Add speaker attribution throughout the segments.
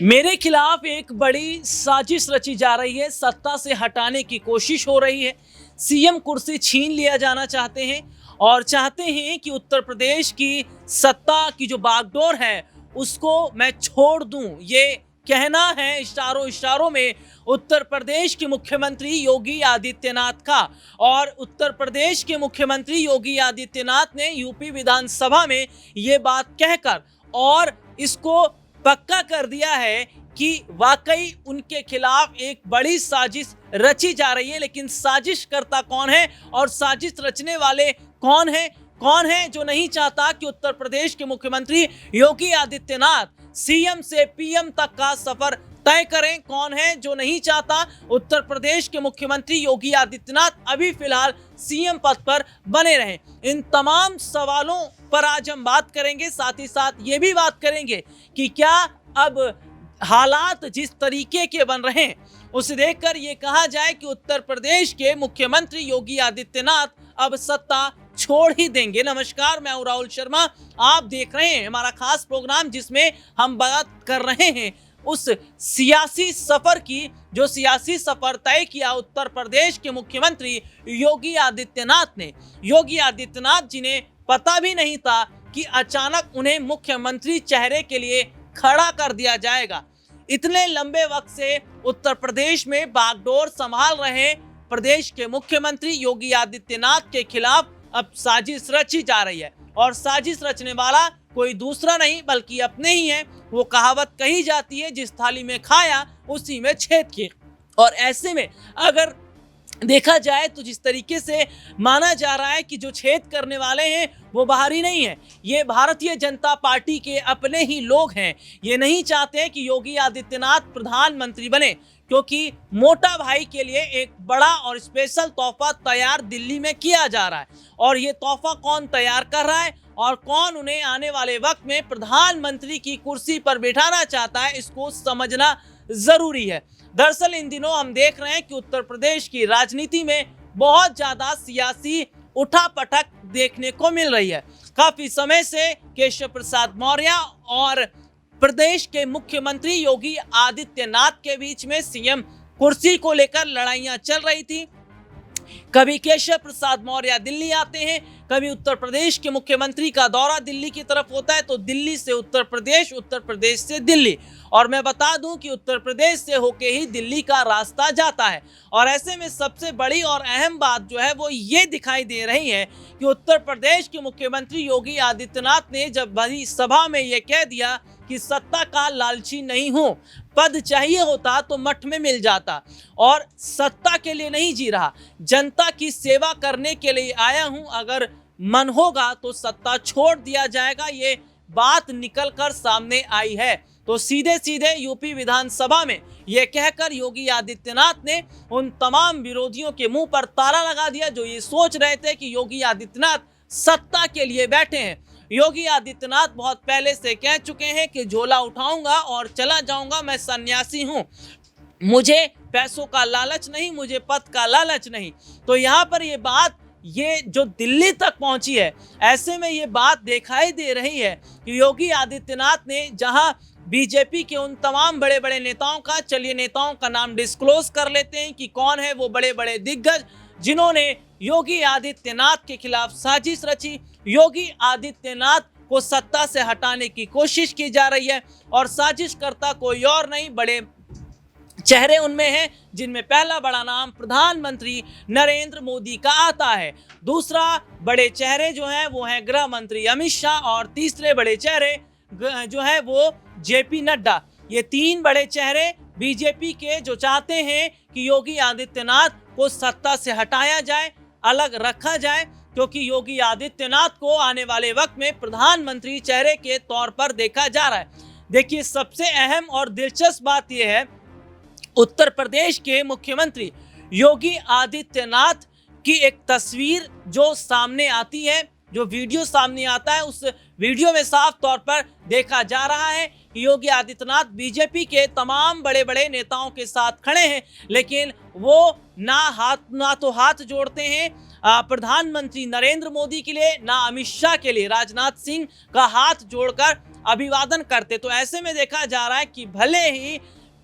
Speaker 1: मेरे खिलाफ एक बड़ी साजिश रची जा रही है, सत्ता से हटाने की कोशिश हो रही है, सीएम कुर्सी छीन लिया जाना चाहते हैं और चाहते हैं कि उत्तर प्रदेश की सत्ता की जो बागडोर है उसको मैं छोड़ दूं। ये कहना है इशारों इशारों में उत्तर प्रदेश के मुख्यमंत्री योगी आदित्यनाथ का। और उत्तर प्रदेश के मुख्यमंत्री योगी आदित्यनाथ ने यूपी विधानसभा में ये बात कहकर और इसको पक्का कर दिया है कि वाकई उनके खिलाफ एक बड़ी साजिश रची जा रही है। लेकिन साजिशकर्ता कौन है और साजिश रचने वाले कौन है? कौन है जो नहीं चाहता कि उत्तर प्रदेश के मुख्यमंत्री योगी आदित्यनाथ सीएम से पीएम तक का सफर तय करें? कौन है जो नहीं चाहता उत्तर प्रदेश के मुख्यमंत्री योगी आदित्यनाथ अभी फिलहाल सीएम पद पर बने रहें? इन तमाम सवालों पर आज हम बात करेंगे। साथ ही साथ ये भी बात करेंगे कि क्या अब हालात जिस तरीके के बन रहे हैं उसे देखकर ये कहा जाए कि उत्तर प्रदेश के मुख्यमंत्री योगी आदित्यनाथ अब सत्ता छोड़ ही देंगे। नमस्कार, मैं हूं राहुल शर्मा। आप देख रहे हैं हमारा खास प्रोग्राम जिसमें हम बात कर रहे हैं उस सियासी सफर की, जो सियासी सफर तय किया उत्तर प्रदेश के मुख्यमंत्री योगी आदित्यनाथ ने। योगी आदित्यनाथ जिन्हें पता भी नहीं था कि अचानक उन्हें मुख्यमंत्री चेहरे के लिए खड़ा कर दिया जाएगा। इतने लंबे वक्त से उत्तर प्रदेश में बागडोर संभाल रहे प्रदेश के मुख्यमंत्री योगी आदित्यनाथ के खिलाफ अब साजिश रची जा रही है और साजिश रचने वाला कोई दूसरा नहीं बल्कि अपने ही है। वो कहावत कही जाती है, जिस थाली में खाया उसी में छेद किए। और ऐसे में अगर देखा जाए तो जिस तरीके से माना जा रहा है कि जो छेद करने वाले हैं वो बाहरी नहीं है, ये भारतीय जनता पार्टी के अपने ही लोग हैं। ये नहीं चाहते कि योगी आदित्यनाथ प्रधानमंत्री बने, क्योंकि मोटा भाई के लिए एक बड़ा और स्पेशल तोहफा तैयार दिल्ली में किया जा रहा है। और ये तोहफा कौन तैयार कर रहा है और कौन उन्हें आने वाले वक्त में प्रधानमंत्री की कुर्सी पर बिठाना चाहता है, इसको समझना जरूरी है। दरअसल इन दिनों हम देख रहे हैं कि उत्तर प्रदेश की राजनीति में बहुत ज्यादा सियासी उठापटक देखने को मिल रही है। काफी समय से केशव प्रसाद मौर्य और प्रदेश के मुख्यमंत्री योगी आदित्यनाथ के बीच में सीएम कुर्सी को लेकर लड़ाइयां चल रही थी। कभी केशव प्रसाद मौर्य दिल्ली आते हैं, कभी उत्तर प्रदेश के मुख्यमंत्री का दौरा दिल्ली की तरफ होता है तो दिल्ली से उत्तर प्रदेश, उत्तर प्रदेश से दिल्ली। और मैं बता दूं कि उत्तर प्रदेश से होके ही दिल्ली का रास्ता जाता है। और ऐसे में सबसे बड़ी और अहम बात जो है वो ये दिखाई दे रही है कि उत्तर प्रदेश के मुख्यमंत्री योगी आदित्यनाथ ने जब बड़ी सभा में ये कह दिया कि सत्ता का लालची नहीं हूं, पद चाहिए होता तो मठ में मिल जाता और सत्ता के लिए नहीं जी रहा, जनता की सेवा करने के लिए आया हूं, अगर मन होगा तो सत्ता छोड़ दिया जाएगा, ये बात निकल कर सामने आई है। तो सीधे सीधे यूपी विधानसभा में यह कहकर योगी आदित्यनाथ ने उन तमाम विरोधियों के मुंह पर ताला लगा दिया जो ये सोच रहे थे कि योगी आदित्यनाथ सत्ता के लिए बैठे हैं। योगी आदित्यनाथ बहुत पहले से कह चुके हैं कि झोला उठाऊंगा और चला जाऊंगा, मैं सन्यासी हूं, मुझे पैसों का लालच नहीं, मुझे पद का लालच नहीं। तो यहाँ पर ये बात ये जो दिल्ली तक पहुंची है, ऐसे में ये बात दिखाई दे रही है कि योगी आदित्यनाथ ने जहां बीजेपी के उन तमाम बड़े बड़े नेताओं का, चलिए नेताओं का नाम डिस्क्लोज कर लेते हैं कि कौन है वो बड़े बड़े दिग्गज जिन्होंने योगी आदित्यनाथ के खिलाफ साजिश रची। योगी आदित्यनाथ को सत्ता से हटाने की कोशिश की जा रही है और साजिशकर्ता कोई और नहीं, बड़े चेहरे उनमें हैं जिनमें पहला बड़ा नाम प्रधानमंत्री नरेंद्र मोदी का आता है। दूसरा बड़े चेहरे जो हैं वो हैं गृह मंत्री अमित शाह और तीसरे बड़े चेहरे जो है वो जेपी नड्डा। ये तीन बड़े चेहरे बीजेपी के जो चाहते हैं कि योगी आदित्यनाथ को सत्ता से हटाया जाए, अलग रखा जाए, क्योंकि योगी आदित्यनाथ को आने वाले वक्त में प्रधानमंत्री चेहरे के तौर पर देखा जा रहा है। देखिए, सबसे अहम और दिलचस्प बात यह है, उत्तर प्रदेश के मुख्यमंत्री योगी आदित्यनाथ की एक तस्वीर जो सामने आती है, जो वीडियो सामने आता है, उस वीडियो में साफ तौर पर देखा जा रहा है कि योगी आदित्यनाथ बीजेपी के तमाम बड़े बड़े नेताओं के साथ खड़े हैं, लेकिन वो ना तो हाथ जोड़ते हैं प्रधानमंत्री नरेंद्र मोदी के लिए, ना अमित शाह के लिए। राजनाथ सिंह का हाथ जोड़कर अभिवादन करते। तो ऐसे में देखा जा रहा है कि भले ही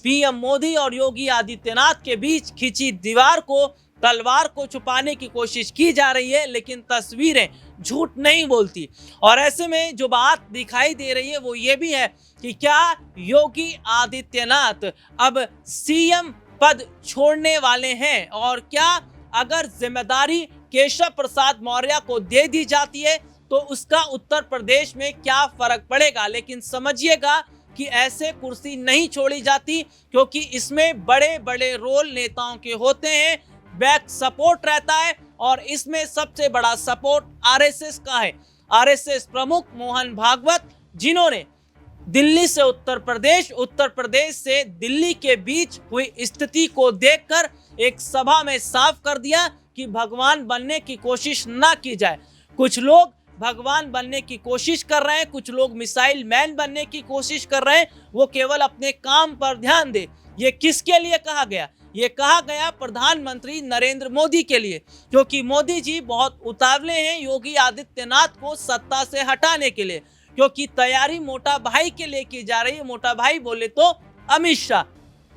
Speaker 1: पीएम मोदी और योगी आदित्यनाथ के बीच खिंची दीवार को, तलवार को छुपाने की कोशिश की जा रही है, लेकिन तस्वीरें झूठ नहीं बोलती। और ऐसे में जो बात दिखाई दे रही है वो ये भी है कि क्या योगी आदित्यनाथ अब सीएम पद छोड़ने वाले हैं, और क्या अगर जिम्मेदारी केशव प्रसाद मौर्य को दे दी जाती है तो उसका उत्तर प्रदेश में क्या फर्क पड़ेगा। लेकिन समझिएगा कि ऐसे कुर्सी नहीं छोड़ी जाती, क्योंकि इसमें बड़े बड़े रोल नेताओं के होते हैं, बैक सपोर्ट रहता है, और इसमें सबसे बड़ा सपोर्ट आरएसएस का है। आरएसएस प्रमुख मोहन भागवत, जिन्होंने दिल्ली से उत्तर प्रदेश से दिल्ली के बीच हुई स्थिति को देखकर एक सभा में साफ कर दिया कि भगवान बनने की कोशिश ना की जाए। कुछ लोग भगवान बनने की कोशिश कर रहे हैं, कुछ लोग मिसाइल मैन बनने की कोशिश कर रहे हैं, वो केवल अपने काम पर ध्यान दे। ये किसके लिए कहा गया? ये कहा गया प्रधानमंत्री नरेंद्र मोदी के लिए, क्योंकि मोदी जी बहुत उतावले हैं योगी आदित्यनाथ को सत्ता से हटाने के लिए, क्योंकि तैयारी मोटा भाई के लिए की जा रही है। मोटा भाई बोले तो अमित शाह।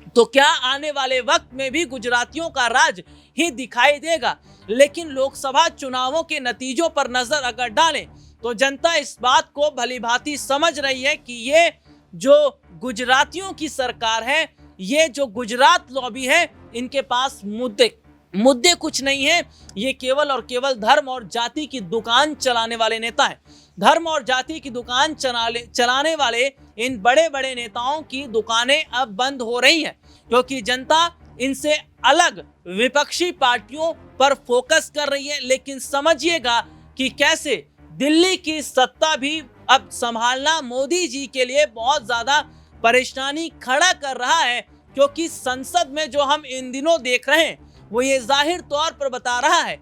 Speaker 1: तो क्या आने वाले वक्त में भी गुजरातियों का राज ही दिखाई देगा? लेकिन लोकसभा चुनावों के नतीजों पर नजर अगर डालें तो जनता इस बात को भलीभांति समझ रही है कि ये जो गुजरातियों की सरकार है, ये जो गुजरात लॉबी है, इनके पास मुद्दे कुछ नहीं है। ये केवल और केवल धर्म और जाति की दुकान चलाने वाले नेता हैं। धर्म और जाति की दुकान चलाने वाले इन बड़े बड़े नेताओं की दुकानें अब बंद हो रही हैं, क्योंकि जनता इनसे अलग विपक्षी पार्टियों पर फोकस कर रही है। लेकिन समझिएगा कि कैसे दिल्ली की सत्ता भी अब संभालना मोदी जी के लिए बहुत ज्यादा परेशानी खड़ा कर रहा है, क्योंकि संसद में जो हम इन दिनों देख रहे हैं वो ये जाहिर तौर पर बता रहा है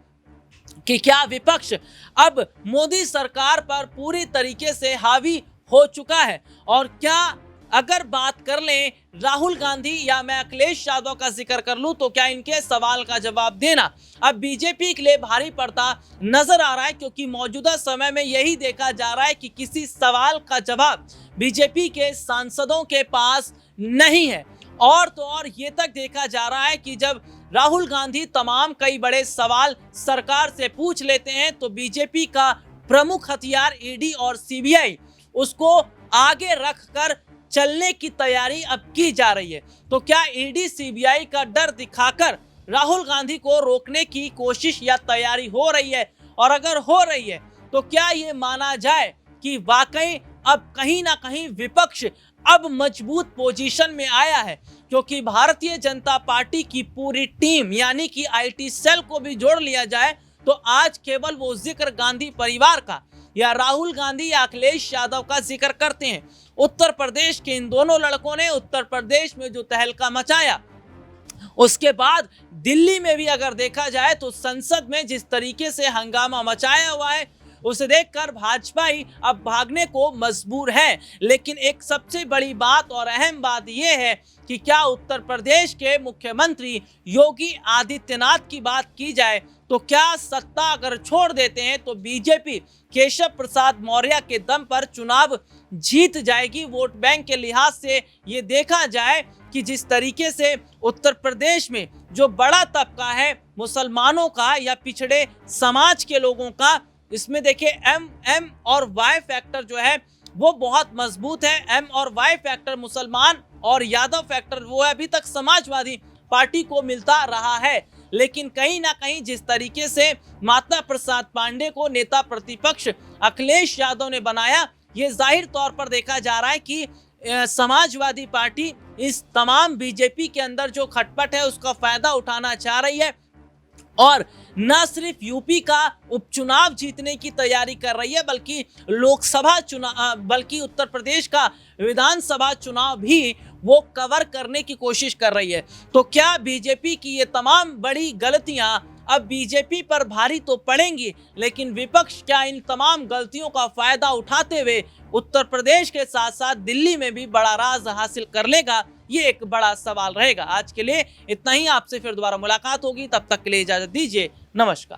Speaker 1: कि क्या विपक्ष अब मोदी सरकार पर पूरी तरीके से हावी हो चुका है। और क्या अगर बात कर लें राहुल गांधी या मैं अखिलेश यादव का जिक्र कर लूं, तो क्या इनके सवाल का जवाब देना अब बीजेपी के लिए भारी पड़ता नजर आ रहा है, क्योंकि मौजूदा समय में यही देखा जा रहा है कि किसी सवाल का जवाब बीजेपी के सांसदों के पास नहीं है। और तो और ये तक देखा जा रहा है कि जब राहुल गांधी तमाम कई बड़े सवाल सरकार से पूछ लेते हैं तो बीजेपी का प्रमुख हथियार ईडी और सीबीआई, उसको आगे रखकर चलने की तैयारी अब की जा रही है। तो क्या ईडी सीबीआई का डर दिखाकर राहुल गांधी को रोकने की कोशिश या तैयारी हो रही है? और अगर हो रही है तो क्या ये माना जाए कि वाकई अब कहीं ना कहीं विपक्ष अब मजबूत पोजीशन में आया है? क्योंकि भारतीय जनता पार्टी की पूरी टीम यानी कि आईटी सेल को भी जोड़ लिया जाए तो आज केवल वो जिक्र गांधी परिवार का या राहुल गांधी या अखिलेश यादव का जिक्र करते हैं। उत्तर प्रदेश के इन दोनों लड़कों ने उत्तर प्रदेश में जो तहलका मचाया, उसके बाद दिल्ली में भी अगर देखा जाए तो संसद में जिस तरीके से हंगामा मचाया हुआ है, उसे देखकर भाजपा ही अब भागने को मजबूर है। लेकिन एक सबसे बड़ी बात और अहम बात यह है कि क्या उत्तर प्रदेश के मुख्यमंत्री योगी आदित्यनाथ की बात की जाए तो क्या सत्ता अगर छोड़ देते हैं तो बीजेपी केशव प्रसाद मौर्य के दम पर चुनाव जीत जाएगी? वोट बैंक के लिहाज से ये देखा जाए कि जिस तरीके से उत्तर प्रदेश में जो बड़ा तबका है मुसलमानों का या पिछड़े समाज के लोगों का, इसमें देखिए एम और वाई फैक्टर जो है वो बहुत मजबूत है। एम और वाई फैक्टर मुसलमान और यादव फैक्टर वो अभी तक समाजवादी पार्टी को मिलता रहा है। लेकिन कहीं ना कहीं जिस तरीके से माता प्रसाद पांडे को नेता प्रतिपक्ष अखिलेश यादव ने बनाया, ये जाहिर तौर पर देखा जा रहा है कि समाजवादी पार्टी इस तमाम बीजेपी के अंदर जो खटपट है उसका फायदा उठाना चाह रही है और न सिर्फ यूपी का उपचुनाव जीतने की तैयारी कर रही है बल्कि लोकसभा चुनाव, बल्कि उत्तर प्रदेश का विधानसभा चुनाव भी वो कवर करने की कोशिश कर रही है। तो क्या बीजेपी की ये तमाम बड़ी गलतियां अब बीजेपी पर भारी तो पड़ेंगी, लेकिन विपक्ष क्या इन तमाम गलतियों का फायदा उठाते हुए उत्तर प्रदेश के साथ साथ दिल्ली में भी बड़ा राज हासिल कर लेगा? ये एक बड़ा सवाल रहेगा। आज के लिए इतना ही, आपसे फिर दोबारा मुलाकात होगी, तब तक के लिए इजाजत दीजिए, नमस्कार।